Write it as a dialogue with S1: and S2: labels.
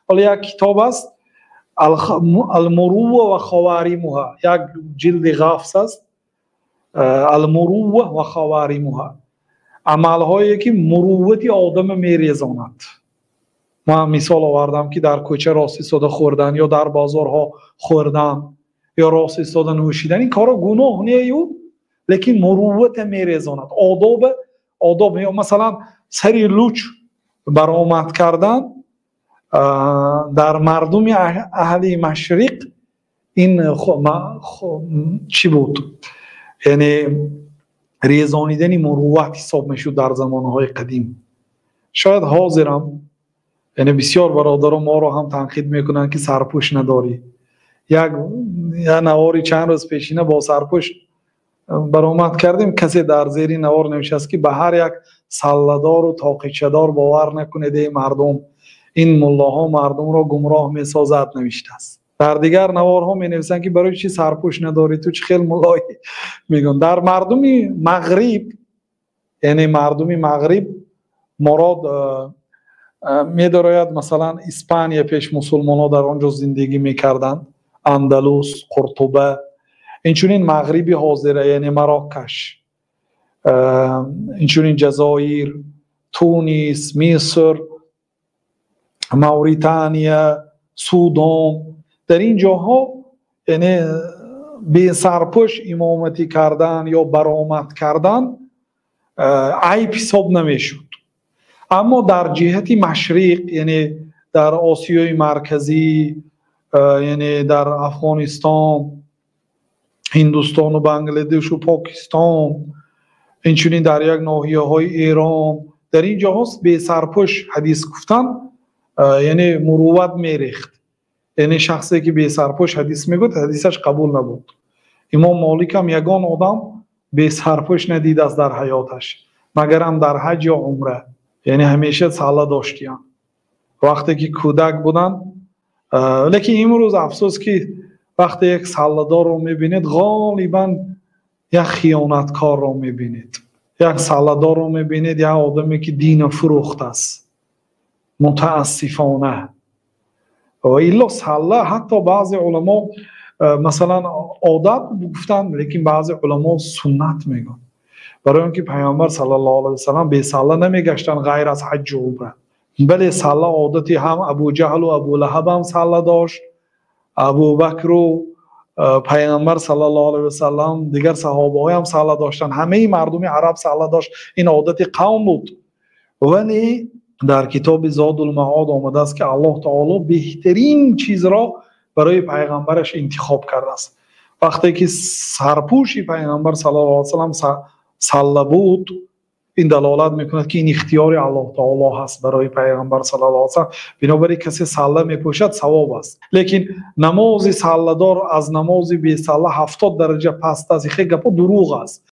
S1: ولی یک کتاب است المروه و خوارمها، یک جلد غافص است. المروه و خوارمها، عملهایی که مروت آدم میریزاند. ما مثال آوردم که در کوچه راست ایستاده خوردن یا در بازارها خوردن یا راست ایستاده نوشیدن، این کارا گناه نیست، لیکن مروت میریزاند. آداب مثلا سری لوچ برآمد کردن در مردم اهل مشرق، این چی بود؟ یعنی ریزانیدن مروت حساب میشد در زمانهای قدیم. شاید حاضرم، یعنی بسیار برادران ما رو هم تنقید میکنن که سرپوش نداری. یک نواری چند روز پیشینه با سرپوش برآمد کردیم، کسی در زیر نوار نمیشست که به هر یک سله‌دار و تاقیچه دار باور نکنید ای مردم، این ملاها مردم را گمراه میسازد نوشته است. در دیگر نوارها می نویسند که برای چی سرپوش نداری تو، چه خیلی ملایی میگن. در مردم مغرب، یعنی مردم مغرب مراد می‌دارد مثلا اسپانیا پیش مسلمان ها در آنجا زندگی میکردند، اندلس، قرطبه، اینچنین مغربی حاضره، یعنی مراکش، اینچنین جزایر، تونس، مصر، موریتانیا، سودان، در این جاها یعنی بی سرپوش امامتی کردن یا برآمد کردن عیب حساب نمیشد. اما در جهت مشرق، یعنی در آسیای مرکزی، یعنی در افغانستان، هندوستان و بنگلادش و پاکستان، اینچنین در یک ناحیه های ایران، در این جاهاست به سرپوش حدیث گفتن یعنی مروت میریخت. یعنی شخصی که به سرپوش حدیث میگفت حدیثش قبول نبود. امام مالک هم یگان آدم به سرپوش ندید است در حیاتش، مگر هم در حج یا عمره، یعنی همیشه ساله داشتیم وقتی که کودک بودن. لیکن امروز افسوس که وقتی یک ساله‌دار رو میبینید غالبا یک خیانتکار رو میبینید، یک ساله‌دار رو میبینید یک آدمی که دین فروخته است. متاسفانه و الا ساله حتی بعضی علما مثلا عادت گفتن، لیکن بعضی علما سنت میگن، برای اینکه پیامبر صلی الله علیه و سلم به ساله نمیگشتن غیر از حج و عمره. بله ساله عادتی هم ابو جهل و ابو لهب هم ساله داشت، ابو بکر و پیامبر صلی الله علیه و سلم، دیگر صحابه های هم ساله داشتن، همه مردم عرب ساله داشت، این عادت قوم بود. ولی در کتاب زاد المعاد آمده است که الله تعالی بهترین چیز را برای پیغمبرش انتخاب کرده است. وقتی که سرپوشی پیغمبر صلی الله علیه و سلم ساله بود، این دلالت میکند که این اختیار الله تعالی هست برای پیغمبر صلی الله علیه و سلم. بنابراین کسی ساله میپوشد ثواب است. لیکن نماز ساله دار از نماز بی ساله 70 درجه پست است، خیلی گپ دروغ است.